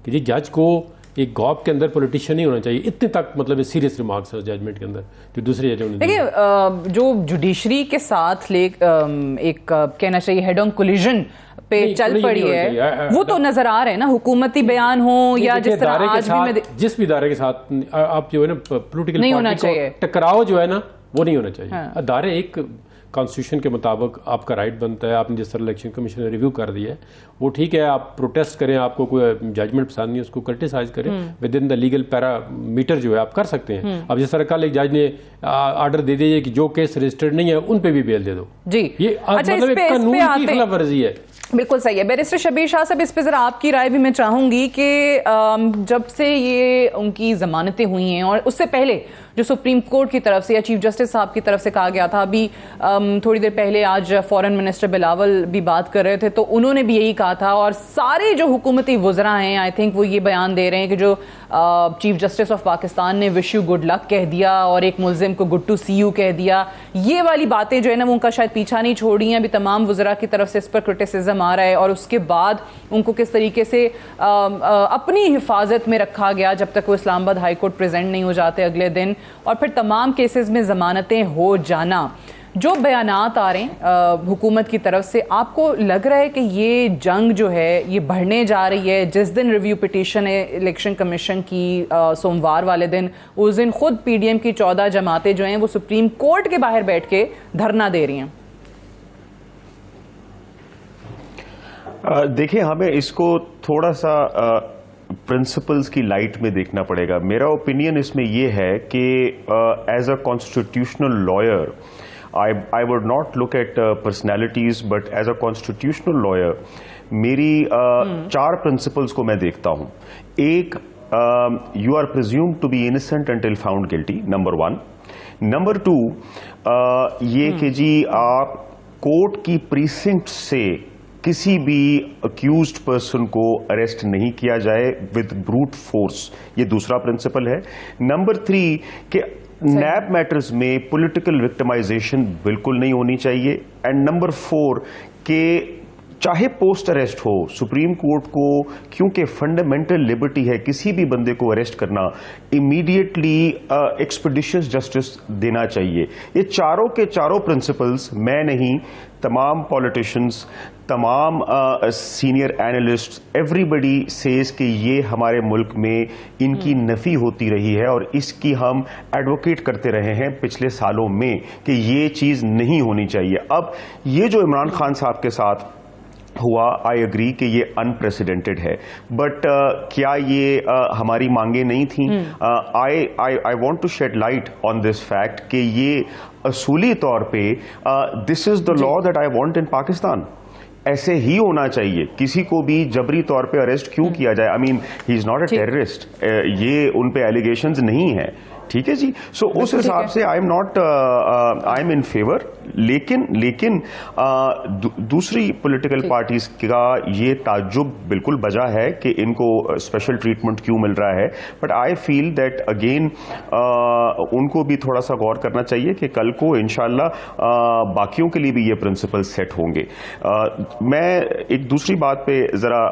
कि जी जज को एक गॉप के अंदर पॉलिटिशियन नहीं होना चाहिए, इतने तक मतलब सीरियस रिमार्क्स है जजमेंट के अंदर जो दूसरे जजों ने। देखिए जो जुडिशरी के साथ एक कहना चाहिए हेड ऑन कोलिजन पे चल पड़ी है, वो तो नजर आ रहे हैं ना, हुकूमती बयान हो या जिस तरह आज भी जिस भी इदारे के साथ आप जो है ना पॉलिटिकल नहीं होना चाहिए, टकराव जो है ना वो नहीं होना चाहिए। अदारे एक कॉन्स्टिट्यूशन के मुताबिक आपका राइट बनता है। आपने जिस तरह इलेक्शन कमीशन ने रिव्यू कर दिया है वो ठीक है, आप प्रोटेस्ट करें, आपको कोई जजमेंट पसंद नहीं उसको क्रिटिसाइज करें with in the legal parameter जो है आप कर सकते हैं। अब जिस तरह कल एक जज ने आर्डर दे दिया कि जो केस रजिस्टर्ड नहीं है उन पे भी बेल दे दो जी। ये मतलब एक कानून की खिलाफवर्जी है। बिल्कुल सही है। बैरिस्टर शबीर शाह साहब, इस पे जरा आपकी राय भी मैं चाहूंगी कि जब से ये उनकी जमानतें हुई हैं और उससे पहले जो सुप्रीम कोर्ट की तरफ से या चीफ जस्टिस साहब की तरफ से कहा गया था, अभी थोड़ी देर पहले आज फॉरेन मिनिस्टर बिलावल भी बात कर रहे थे तो उन्होंने भी यही कहा था, और सारे जो हुकूमती वुज़रा हैं आई थिंक वो ये बयान दे रहे हैं कि जो चीफ जस्टिस ऑफ पाकिस्तान ने विश यू गुड लक कह दिया और एक मुल्जिम को गुड टू सी यू कह दिया, ये वाली बातें जो है ना वो उनका शायद पीछा नहीं छोड़ी हैं। अभी तमाम वुज़रा की तरफ से इस पर क्रिटिसिज्म आ रहा है और उसके बाद उनको किस तरीके से अपनी हिफाजत में रखा गया जब तक वो इस्लामाबाद हाई कोर्ट प्रेजेंट नहीं हो जाते अगले दिन, और फिर तमाम केसेस में जमानतें हो जाना। जो बयानात आ रहे हैं हुकूमत की तरफ से, आपको लग रहा है कि ये जंग जो है ये बढ़ने जा रही है? जिस दिन रिव्यू पिटीशन है इलेक्शन कमीशन की सोमवार वाले दिन, उस दिन खुद पीडीएम की 14 जमातें जो हैं वो सुप्रीम कोर्ट के बाहर बैठ के धरना दे रही हैं। देखिए, हमें इसको थोड़ा सा प्रिंसिपल्स की लाइट में देखना पड़ेगा। मेरा ओपिनियन इसमें यह है कि as a constitutional lawyer I would not look at personalities, but as a constitutional lawyer, मेरी 4 principles को मैं देखता हूँ। एक, you are presumed to be innocent until found guilty, number 1. Number 2, ये कि जी आप कोर्ट की प्रीसिंक्ट से किसी भी अक्यूज्ड पर्सन को अरेस्ट नहीं किया जाए विद ब्रूट फोर्स, ये दूसरा प्रिंसिपल है। नंबर 3 कि नैब मैटर्स में पॉलिटिकल विक्टिमाइजेशन बिल्कुल नहीं होनी चाहिए। एंड नंबर 4 के चाहे पोस्ट अरेस्ट हो, सुप्रीम कोर्ट को क्योंकि फंडामेंटल लिबर्टी है किसी भी बंदे को अरेस्ट करना, इमीडिएटली एक्सपेडिशियस जस्टिस देना चाहिए। ये चारों के चारों प्रिंसिपल्स मैं नहीं, तमाम पॉलिटिशियंस, तमाम सीनियर एनालिस्ट, एवरीबडी सेज कि ये हमारे मुल्क में इनकी नफी होती रही है और इसकी हम एडवोकेट करते रहे हैं पिछले सालों में कि ये चीज नहीं होनी चाहिए। अब ये जो इमरान खान साहब के साथ हुआ, आई एग्री कि ये अनप्रेसिडेंटेड है, बट क्या ये हमारी मांगे नहीं थी? I want to shed light on this fact कि ये असूली तौर पे this is the law that I want in Pakistan. ऐसे ही होना चाहिए, किसी को भी जबरी तौर पे अरेस्ट क्यों किया जाए? I mean he is not a terrorist, ये उन पे एलिगेशंस नहीं है, ठीक है जी। सो उस हिसाब से आई एम इन फेवर, लेकिन दूसरी पॉलिटिकल पार्टीज का ये ताज्जुब बिल्कुल बजा है कि इनको स्पेशल ट्रीटमेंट क्यों मिल रहा है, but I feel that again उनको भी थोड़ा सा गौर करना चाहिए कि कल को इंशाल्लाह बाकियों के लिए भी ये प्रिंसिपल सेट होंगे। मैं एक दूसरी बात पे जरा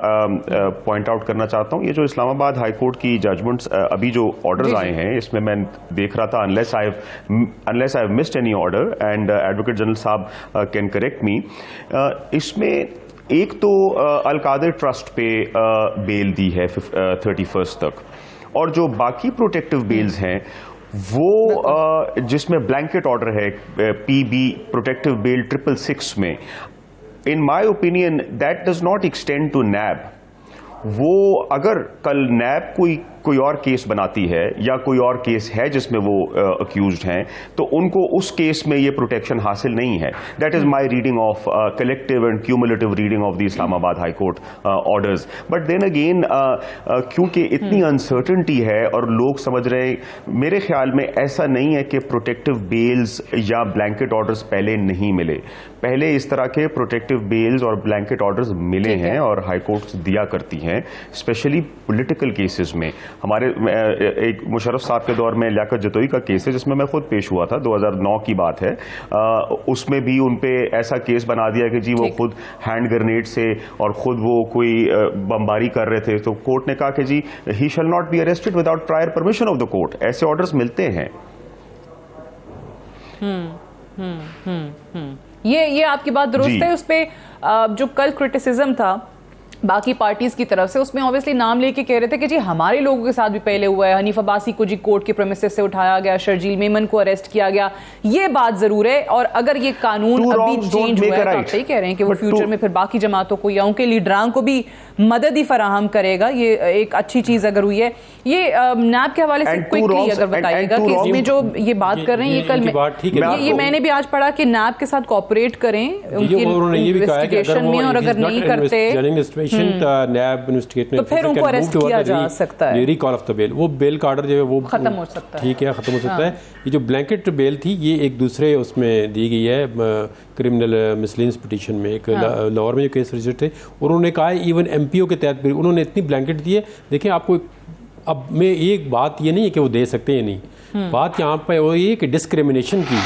पॉइंट आउट करना चाहता हूं, ये जो इस्लामाबाद हाई कोर्ट की जजमेंट्स अभी जो ऑर्डर्स आए हैं, इसमें मैं देख रहा था, unless I have missed any order and advocate general साहब कैन करेक्ट मी, इसमें एक तो अल-कादिर ट्रस्ट पे बेल दी है 31 तक, और जो बाकी प्रोटेक्टिव बेल्स हैं वो जिसमें ब्लैंकेट ऑर्डर है पीबी प्रोटेक्टिव बेल 666 में, in my opinion that does not extend to NAB. वो अगर कल नैब कोई और केस बनाती है या कोई और केस है जिसमें वो अक्यूज्ड हैं, तो उनको उस केस में ये प्रोटेक्शन हासिल नहीं है। That is my reading of collective and cumulative reading of the Islamabad high court orders. But then again क्योंकि इतनी अनसर्टेनिटी है और लोग समझ रहे हैं, मेरे ख्याल में ऐसा नहीं है कि प्रोटेक्टिव बेल्स या ब्लैंकेट ऑर्डर्स पहले नहीं मिले, पहले इस तरह के प्रोटेक्टिव बेल्स और ब्लैंकेट ऑर्डर्स मिले हैं और हाई कोर्ट्स दिया करती हैं, स्पेशली पॉलिटिकल केसेस में। हमारे एक मुशर्रफ साहब के दौर में लियाकत जतोई का केस है जिसमें मैं खुद पेश हुआ था, 2009 की बात है, उसमें भी उन पे ऐसा केस बना दिया कि जी वो खुद हैंड ग्रेनेड से और खुद वो कोई बमबारी कर रहे थे, तो कोर्ट ने कहा कि जी he shall not be arrested without prior permission of the court. ऐसे ऑर्डर्स मिलते हैं। ये आपकी बात दुरुस्त है। उस पे जो कल क्रिटिसिज्म था बाकी पार्टीज की तरफ से, उसमें ऑब्वियसली नाम लेके कह रहे थे कि जी हमारे लोगों के साथ भी पहले हुआ है, हनीफ अब्बासी को जी कोर्ट के प्रेमिसेस से उठाया गया, शर्जील मेमन को अरेस्ट किया गया, ये बात जरूर है। और अगर ये कानून अभी चेंज हुआ है तो आप सही कह रहे हैं कि वो फ्यूचर में फिर बाकी जमातों को या उनके लीडरान को भी मदद ही फराहम करेगा, ये एक अच्छी चीज अगर हुई है। ये नैब के हवाले से क्विकली अगर बताइएगा कि इसमें जो ये बात कर रहे हैं, ये कल ये मैंने भी आज पढ़ा कि नैब के साथ कोऑपरेट करें उनकी इन्वेस्टिगेशन में, और अगर नहीं करते तो फिर उनको अरेस्ट किया जा सकता है। रिकॉल ऑफ द बेल, वो बेल का ऑर्डर जो है वो खत्म हो सकता है, ठीक है, खत्म हो सकता है। ये जो ब्लैंकेट बेल थी ये एक दूसरे उसमें दी गई है, क्रिमिनल मिसलेनियस पिटीशन में, एक लाहौर में जो केस रजिस्टर थे, उन्होंने कहा है इवन एमपीओ के तहत भी उन्होंने इतनी ब्लैंकेट दी है। देखिए आपको अब मैं एक बात ये नहीं है कि वो दे सकते हैं नहीं, बात यहाँ पर वो ये कि डिस्क्रिमिनेशन की,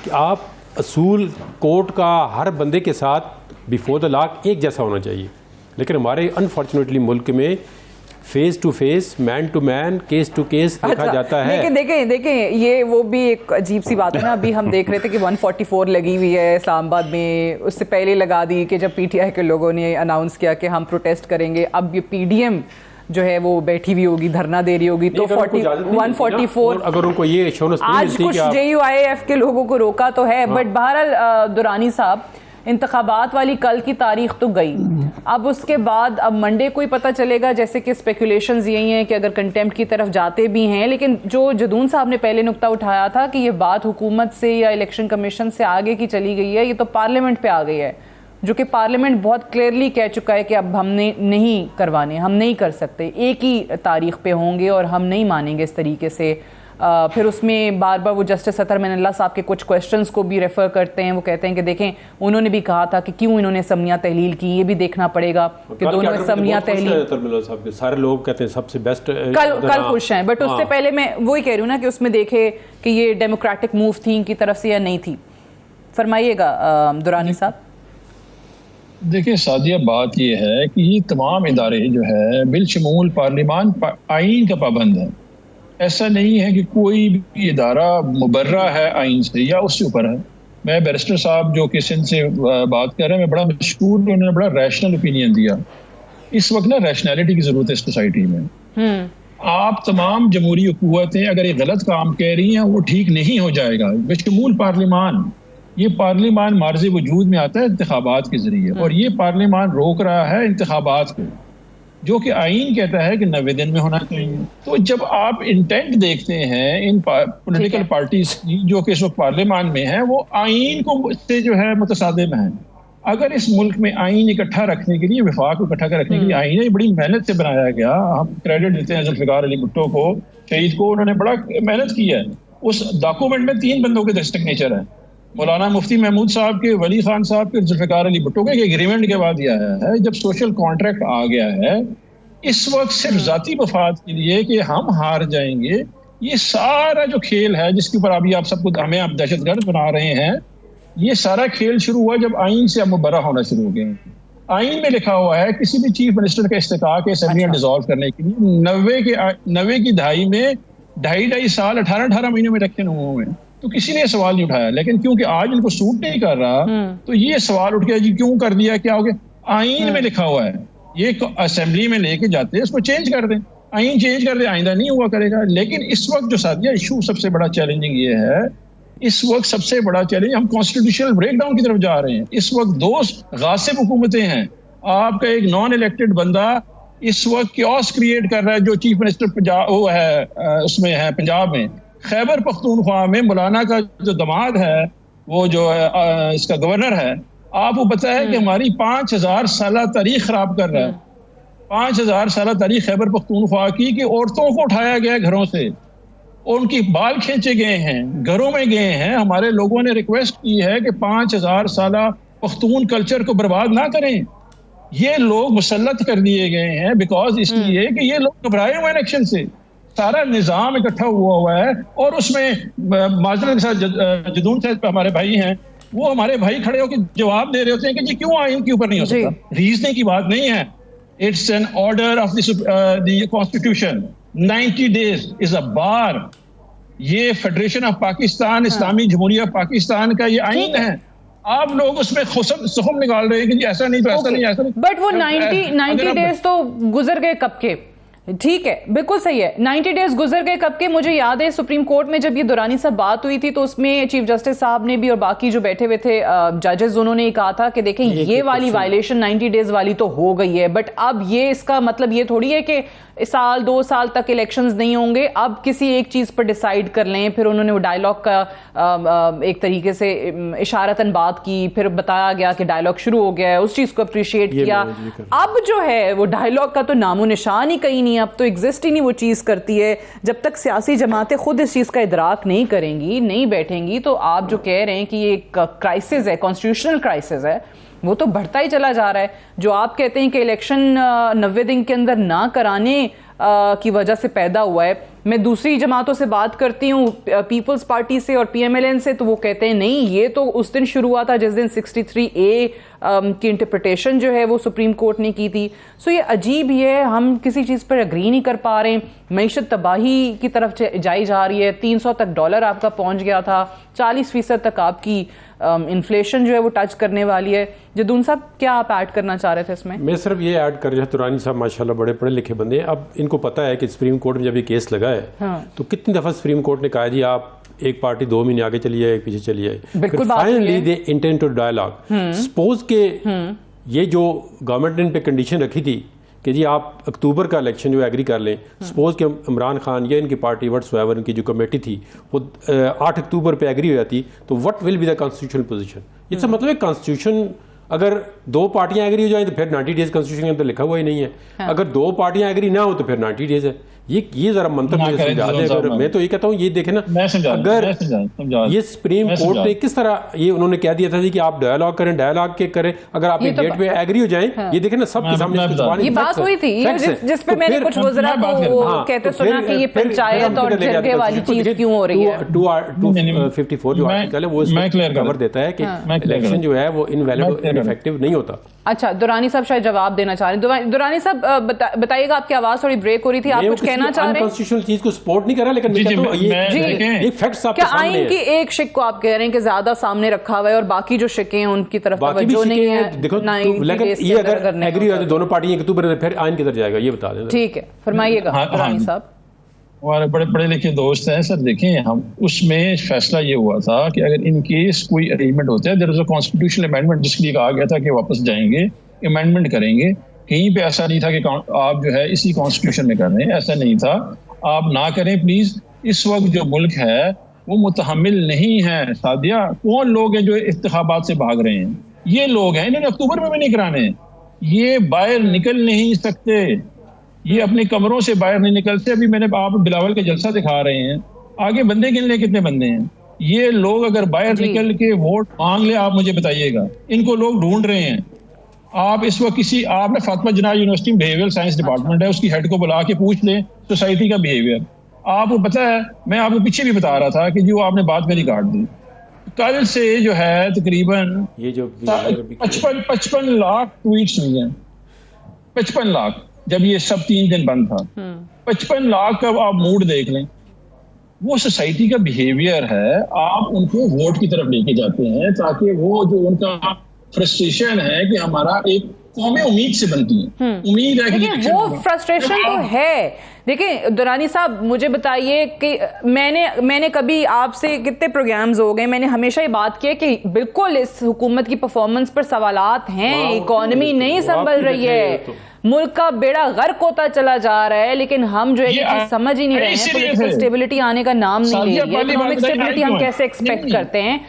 कि आप असूल कोर्ट का हर बंदे के साथ बिफोर द लॉ एक जैसा होना चाहिए, लेकिन हमारे अनफॉर्चुनेटली मुल्क में face to face, man to man, case to case देखा जाता है। देखें ये वो भी एक अजीब सी बात है ना। अभी हम देख रहे थे कि 144 लगी हुई है इस्लामाबाद में, उससे पहले लगा दी कि जब पीटीआई के लोगों ने अनाउंस किया कि हम प्रोटेस्ट करेंगे। अब ये पीडीएम जो है वो बैठी हुई होगी, धरना दे रही होगी, तो 144 अगर उनको ये आज कुछ JUIF के लोगों को रोका तो है। बट बहरहाल दुरानी साहब, इंतखाबात वाली कल की तारीख तो गई, अब उसके बाद अब मंडे को ही पता चलेगा। जैसे कि स्पेकुलेशंस यही हैं कि अगर कंटेम्प्ट की तरफ जाते भी हैं, लेकिन जो जदून साहब ने पहले नुक्ता उठाया था कि ये बात हुकूमत से या इलेक्शन कमीशन से आगे की चली गई है, ये तो पार्लियामेंट पे आ गई है, जो कि पार्लियामेंट बहुत क्लियरली कह चुका है कि अब हमने नहीं करवाने, हम नहीं कर सकते, एक ही तारीख पे होंगे और हम नहीं मानेंगे इस तरीके से। फिर उसमें बार बार वो जस्टिस अतर मनल्ला साहब के कुछ क्वेश्चंस को भी रेफर करते हैं। वो कहते हैं कि देखें उन्होंने भी कहा था कि क्यों इन्होंने असम्बलियां तहलील की, ये भी देखना पड़ेगा कि दोनों असम्बलियां तहलील, सारे लोग कहते हैं सबसे बेस्ट कल खुश हैं। बट उससे पहले मैं वही कह रही हूँ ना कि उसमें देखे कि ये डेमोक्रेटिक मूव थी इनकी तरफ से या नहीं थी। फरमाइएगा दुरानी साहब। देखिए सादिया, बात ये है कि ये तमाम इदारे जो है बिलशमूल पार्लियामान आइन का पाबंद है। ऐसा नहीं है कि कोई भी इदारा मुबर्रा है आइन से या उससे ऊपर है। मैं बैरिस्टर साहब जो कि सिंध से बात कर रहे हैं, मैं बड़ा मशहूर, उन्होंने बड़ा रैशनल ओपिनियन दिया। इस वक्त ना रैशनैलिटी की जरूरत है सोसाइटी में। आप तमाम जमहूरी हुकूमतें अगर ये गलत काम कह रही हैं, वो ठीक नहीं हो जाएगा। बिशमूल पार्लियामान ये पार्लिमान मार्ज़ वजूद में आता है इंतखाबात के जरिए, और ये पार्लिमान रोक रहा है इंतखाबात को, जो कि आइन कहता है कि 90 दिन में होना चाहिए। तो जब आप इंटेंट देखते हैं इन पॉलिटिकल पार्टीज की जो कि इस वक्त पार्लियामान में है, वो आइन को से जो है मुतसादिम है। अगर इस मुल्क में आइन इकट्ठा रखने के लिए, विफाक को इकट्ठा रखने के लिए आइन है, बड़ी मेहनत से बनाया गया। हम क्रेडिट देते हैं जुल्फ़िकार अली भुट्टो को, शहीद को, उन्होंने बड़ा मेहनत की है। उस डॉक्यूमेंट में 3 बंदों के सिग्नेचर है, मौलाना मुफ्ती महमूद साहब के, वली खान साहब के, जुल्फ़िकार अली भुट्टो के एग्रीमेंट के बाद दिया है। जब सोशल कॉन्ट्रैक्ट आ गया है, इस वक्त सिर्फ जाती मफाद के लिए कि हम हार जाएंगे, ये सारा जो खेल है जिसके ऊपर अभी आप सबको हमें आप दहशतगर्द बना रहे हैं, ये सारा खेल शुरू हुआ जब आइन से हम मुबर्रा होना शुरू हो गए। आइन में लिखा हुआ है किसी भी चीफ मिनिस्टर का इस्तेकाक असेंबलियां डिसॉल्व करने के लिए 90 की दहाई में 2.5 साल 18 महीनों में इलेक्शन हुए हैं, तो किसी ने सवाल नहीं उठाया। लेकिन क्योंकि आज इनको सूट नहीं कर रहा, तो ये सवाल उठ गया जी क्यों कर दिया, क्या हो गया। आइन में लिखा हुआ है, ये असेंबली में लेके जाते हैं, इसको चेंज कर दें, आइन चेंज कर दें, आइंदा नहीं हुआ करेगा। लेकिन इस वक्त जो साथिया इशू सबसे बड़ा चैलेंजिंग ये है, इस वक्त सबसे बड़ा चैलेंज, हम कॉन्स्टिट्यूशनल ब्रेकडाउन की तरफ जा रहे हैं। इस वक्त 2 गासिब हुकूमतें हैं। आपका एक नॉन इलेक्टेड बंदा इस वक्त क्योस क्रिएट कर रहा है, जो चीफ मिनिस्टर पंजाब वो है उसमें है पंजाब में, खैबर पख्तूनख्वा में मौलाना का जो दामाद है, वो जो इसका गवर्नर है, आपको पता है कि हमारी 5000 साल तारीख खराब कर रहा है। 5000 साल तारीख खैबर पख्तूनख्वा की कि औरतों को उठाया गया घरों से, उनकी बाल खींचे गए हैं, घरों में गए हैं। हमारे लोगों ने रिक्वेस्ट की है कि 5000 साल पख्तून कल्चर को बर्बाद ना करें। ये लोग मुसल्लत कर दिए गए हैं बिकॉज इसलिए कि ये लोग घबराए हुए हैं इलेक्शन से। सारा निजाम इकट्ठा हुआ है, और उसमें माजरत के साथ जदून साहब हमारे भाई हैं, वो हमारे भाई खड़े होकर जवाब दे रहे होते हैं कि जी क्यों आइन के ऊपर नहीं हो सकता। रीजनिंग की बात नहीं है, it's an order of the constitution. 90 days is a bar. ये फेडरेशन ऑफ पाकिस्तान, इस्लामी जमहूरिया पाकिस्तान का ये आइन है। आप लोग उसमें सुखम निकाल रहे हैं कि ऐसा नहीं तो ऐसा नहीं, ऐसा नहीं। बट वो 90 डेज तो गुजर गए कब के। ठीक है, बिल्कुल सही है, 90 डेज गुजर गए कब के। मुझे याद है सुप्रीम कोर्ट में जब ये दुरानी साहब बात हुई थी, तो उसमें चीफ जस्टिस साहब ने भी और बाकी जो बैठे हुए थे जजेस, उन्होंने कहा था कि देखें ये वाली वायलेशन 90 डेज वाली तो हो गई है, बट अब ये इसका मतलब ये थोड़ी है कि साल 2 साल तक इलेक्शंस नहीं होंगे, अब किसी एक चीज पर डिसाइड कर लें। फिर उन्होंने वो डायलॉग का एक तरीके से इशारतन बात की, फिर बताया गया कि डायलॉग शुरू हो गया है, उस चीज को अप्रिशिएट किया। अब जो है वो डायलॉग का तो नामो निशान ही कहीं नहीं, अब तो एग्जिस्ट ही नहीं वो चीज करती है। जब तक सियासी जमातें खुद इस चीज का इदराक नहीं करेंगी, नहीं बैठेंगी, तो आप जो कह रहे हैं कि ये एक क्राइसिस है, कॉन्स्टिट्यूशनल क्राइसिस है, वो तो बढ़ता ही चला जा रहा है। जो आप कहते हैं कि इलेक्शन 90 दिन के अंदर ना कराने की वजह से पैदा हुआ है, मैं दूसरी जमातों से बात करती हूँ, पीपल्स पार्टी से और PMLN से, तो वो कहते हैं नहीं, ये तो उस दिन शुरू हुआ था जिस दिन 63A की इंटरप्रिटेशन जो है वो सुप्रीम कोर्ट ने की थी। सो ये अजीब ही है, हम किसी चीज़ पर अग्री नहीं कर पा रहे हैं। मईशत तबाही की तरफ जाई जा रही है, 300 तक डॉलर आपका पहुंच गया था, 40% तक आपकी इन्फ्लेशन जो है वो टच करने वाली है। जदून साहब, क्या आप ऐड करना चाह रहे थे इसमें? मैं सिर्फ ये ऐड कर रहा, तुरानी साहब माशाल्लाह बड़े पढ़े लिखे बंदे हैं। अब इनको पता है कि सुप्रीम कोर्ट में जब ये केस लगा है, तो कितनी दफा सुप्रीम कोर्ट ने कहा जी आप एक पार्टी 2 महीने आगे चली जाए, एक पीछे चली जाए। Finally they intent to dialogue. Suppose के ये जो गवर्नमेंट ने इन पे कंडीशन रखी थी कि जी आप अक्टूबर का इलेक्शन जो एग्री कर लें, सपोज कि इमरान खान या इनकी पार्टी व्हाट्सएवर इनकी जो कमेटी थी वो 8 अक्टूबर पे एग्री हो जाती, तो what will be the constitutional position. इसका मतलब है कॉन्स्टिट्यूशन, अगर 2 पार्टियां एग्री हो जाएं तो फिर 90 डेज कॉन्स्टिट्यूशन के अंदर लिखा हुआ ही नहीं है। अगर 2 पार्टियां एग्री ना हो तो फिर 90 डेज है। ये जरा मंतक मुझे समझा दे। अगर मैं तो ये कहता हूँ, ये देखे ना, अगर ये सुप्रीम कोर्ट ने किस तरह ये उन्होंने कह दिया था जी कि आप डायलॉग करें, डायलॉग के करें, अगर आप एक डेट पे एग्री हो जाएं, ये देखे ना सबके सामने ये बात हुई थी, जिस पे मैंने कुछ वज़रा को कहते सुना कि ये पंचायत और जरगे वाली चीज क्यों हो रही है। 254 जो आर्टिकल है वो कवर देता है कि इलेक्शन जो है वो इनवैलिड, इनइफेक्टिव नहीं होता। अच्छा, दुरानी साहब शायद जवाब देना चाह रहे हैं। दुरानी साहब बताइएगा, आपकी आवाज थोड़ी ब्रेक हो रही थी, आप कुछ कहना चाह रहे हैं? कॉन्स्टिट्यूशनल चीज को सपोर्ट नहीं कर रहा, लेकिन मैं कहता हूं ये फैक्ट्स आपके सामने हैं। आइन की एक शिक को आप कह रहे हैं कि ज्यादा सामने रखा हुआ है और बाकी जो शिकें हैं उनकी तरफ तवज्जो नहीं है। देखो, लेकिन ये अगर एग्री हो तो दोनों पार्टियां अक्टूबर में फिर आइन किधर जाएगा, ये बता दें। ठीक है, फरमाइएगा दुरानी साहब। हमारे बड़े पढ़े लिखे दोस्त हैं सर, देखें हम उसमें फैसला ये हुआ था कि अगर इन केस कोई अरेंजमेंट होता है, there is a constitutional amendment जिसके लिए कहा गया था कि वापस जाएंगे अमेंडमेंट करेंगे। कहीं पे ऐसा नहीं था कि आप जो है इसी कॉन्स्टिट्यूशन में कर रहे हैं, ऐसा नहीं था। आप ना करें प्लीज। इस वक्त जो मुल्क है वो मुतहम्मिल नहीं है। सादिया, कौन लोग हैं जो इंतखाबात से भाग रहे हैं? ये लोग हैं, इन्होंने अक्टूबर में भी नहीं कराने। ये बाहर निकल नहीं सकते, ये अपने कमरों से बाहर नहीं निकलते। अभी मैंने आप बिलावल का जलसा दिखा रहे हैं, आगे बंदे गिन ले कितने बंदे हैं। ये लोग अगर बाहर निकल के वोट मांग ले, आप मुझे बताइएगा, इनको लोग ढूंढ रहे हैं। आप इस वक्त आपने फातिमा जिन्ना यूनिवर्सिटी में बिहेवियर साइंस डिपार्टमेंट है, उसकी हेड को बुला के पूछ लें सोसाइटी का बिहेवियर। आपको पता है, मैं आपको पीछे भी बता रहा था कि जो आपने बात मेरी काट दी। कल से जो है तकरीबन ये जो 55 लाख ट्वीट्स हुई हैं, 55 लाख, जब ये सब 3 दिन बंद था। 55 लाख का आप मूड देख लें। वो सोसाइटी का बिहेवियर है। आप उनको वोट की तरफ लेके जाते हैं ताकि वो जो उनका फ्रस्ट्रेशन है कि हमारा एक कौमें उम्मीद से बनती है, उम्मीद है कि वो फ्रस्ट्रेशन तो है। देखिए दुरानी साहब, मुझे बताइए कि मैंने कभी आपसे कितने प्रोग्राम्स हो गए, मैंने हमेशा ये बात की है कि बिल्कुल इस हुकूमत की परफॉर्मेंस पर सवालात हैं, इकोनॉमी नहीं संभल रही है, मुल्क का बेड़ा गर्क होता चला जा रहा है, लेकिन हम जो है समझ ही नहीं रहे हैं। पॉलिटिकल स्टेबिलिटी आने का नाम नहीं ले रही है। इकोनॉमिक स्टेबिलिटी हम कैसे एक्सपेक्ट करते हैं?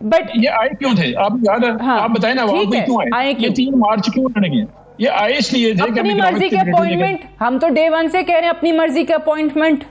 बट ये आए क्यों थे? आप याद है? हाँ, आप बताए ना, क्यों आए? ये 3 मार्च क्यों उन्होंने किया? ये आए इसलिए थे अपनी मर्जी के अपॉइंटमेंट। हम तो डे 1 से कह रहे हैं अपनी मर्जी के अपॉइंटमेंट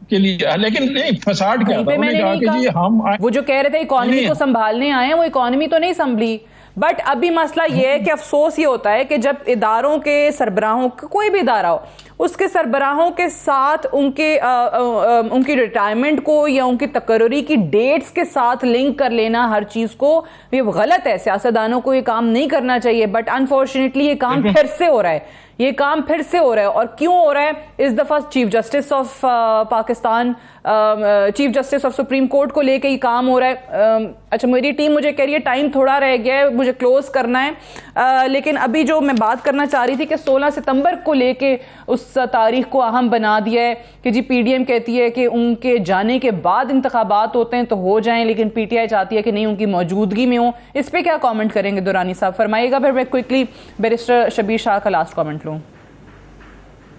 के लिए, लेकिन नहीं, फसाड क्या था? मैंने कहा कि हम वो जो कह रहे थे इकोनॉमी को संभालने आए हैं, वो इकोनॉमी तो नहीं संभली। बट अभी मसला ये है कि अफसोस ये होता है कि जब इदारों के सरबराहों, कोई भी इदारा हो, उसके सरबराहों के साथ उनकी रिटायरमेंट को या उनकी तकर्री की डेट्स के साथ लिंक कर लेना हर चीज को, ये गलत है। सियासतदानों को ये काम नहीं करना चाहिए, बट अनफॉर्चुनेटली ये काम फिर से हो रहा है। ये काम फिर से हो रहा है। और क्यों हो रहा है? इस दफा chief justice of Pakistan, chief justice of supreme court को लेके ही काम हो रहा है। अच्छा, मेरी टीम मुझे कह रही है टाइम थोड़ा रह गया है, मुझे क्लोज करना है। लेकिन अभी जो मैं बात करना चाह रही थी कि 16 सितंबर को लेके उस तारीख को अहम बना दिया है कि जी पीडीएम कहती है कि उनके जाने के बाद इंतखाबात होते हैं तो हो जाएं, लेकिन पीटीआई चाहती है कि नहीं, उनकी मौजूदगी में हो। इस पर क्या कॉमेंट करेंगे दुरानी साहब? फरमाइएगा, फिर मैं क्विकली बैरिस्टर शबीर शाह का लास्ट कॉमेंट लूँ।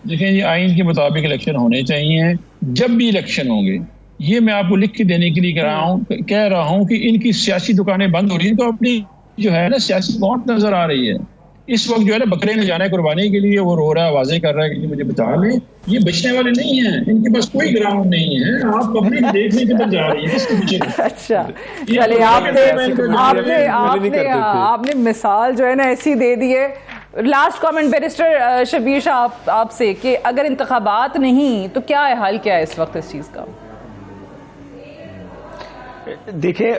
देखिए, ये आइन के मुताबिक इलेक्शन होने चाहिए। जब भी इलेक्शन होंगे, ये मैं आपको लिख के देने के लिए कह रहा हूँ कि इनकी सियासी दुकानें बंद हो रही हैं, तो अपनी जो है ना सियासी मौत नजर आ रही है। इस वक्त जो है ना बकरे ने जाना है कुर्बानी के लिए, वो रो रहा है, वाजे कर रहा है कि मुझे बचा लें। ये बचने वाले नहीं हैं, इनके पास कोई ग्राउंड नहीं है। आप पब्लिक देखने के बन जा रही है इसके पीछे। अच्छा, चलिए आपने मिसाल जो है ना ऐसी दे दी है। Last comment barrister Shabbir Shah आपसे कि अगर इंतखाबात नहीं तो क्या है, हाल क्या है इस वक्त इस चीज का? देखिए,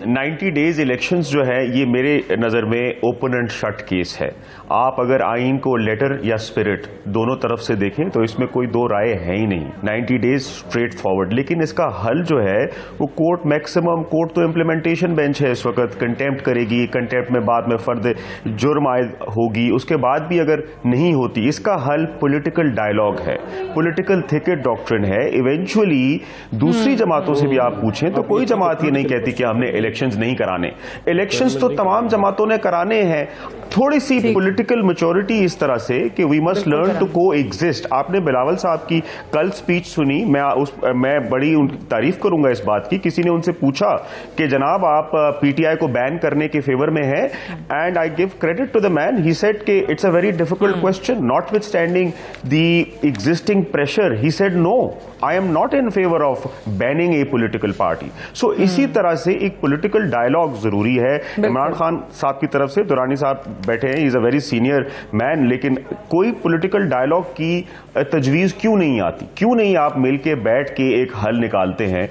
90 डेज इलेक्शंस जो है ये मेरे नज़र में ओपन एंड शट केस है। आप अगर आइन को लेटर या स्पिरिट दोनों तरफ से देखें तो इसमें कोई दो राय है ही नहीं। 90 डेज स्ट्रेट फॉरवर्ड। लेकिन इसका हल जो है वो कोर्ट, मैक्सिमम कोर्ट तो इम्प्लीमेंटेशन बेंच है इस वक्त, कंटेम्प्ट करेगी। कंटेम्प्ट में बाद में फर्द जुर्म आयद होगी, उसके बाद भी अगर नहीं होती, इसका हल पॉलिटिकल डायलॉग है, पॉलिटिकल थिकेट डॉक्ट्रिन है। इवेंचुअली दूसरी जमातों से भी आप पूछें तो कोई जमात ये नहीं कहती कि हमने इलेक्शंस नहीं कराने। इलेक्शंस तो तमाम जमातों ने कराने हैं। थोड़ी सी पॉलिटिकल मैच्योरिटी इस तरह से कि वी मस्ट लर्न टू को एग्जिस्ट। आपने बिलावल साहब की कल स्पीच सुनी, मैं बड़ी तारीफ करूंगा इस बात की। किसी ने उनसे पूछा कि जनाब आप पीटीआई को बैन करने के फेवर में हैं, and I give credit to the man. He said कि it's a very difficult question notwithstanding the existing pressure. He said no, I am not in favour of banning a political party. So इसी तरह से एक political dialogue जरूरी है। इमरान खान साहब की तरफ से दुरानी साहब बैठे हैं, is a very senior man, लेकिन कोई पॉलिटिकल डायलॉग की तजवीज क्यों नहीं आती? क्यों नहीं आप मिलके बैठ के एक हल निकालते हैं?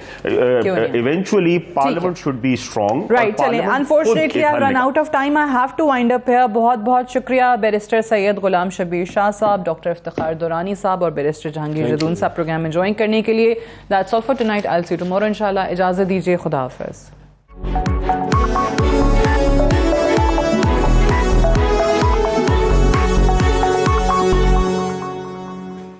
Eventually parliament should be strong. Right, चलिए, unfortunately I run out of time, I have to wind up here. बहुत बहुत शुक्रिया बैरिस्टर सैयद गुलाम शबीर शाह साहब, डॉक्टर इफ्तिखार दुरानी साहब और बैरिस्टर जहांगीर जदून साहब प्रोग्राम में ज्वाइन करने के लिए। That's all for tonight. I will see you tomorrow इंशाल्लाह। इजाजत दीजिए, खुदा हाफिज।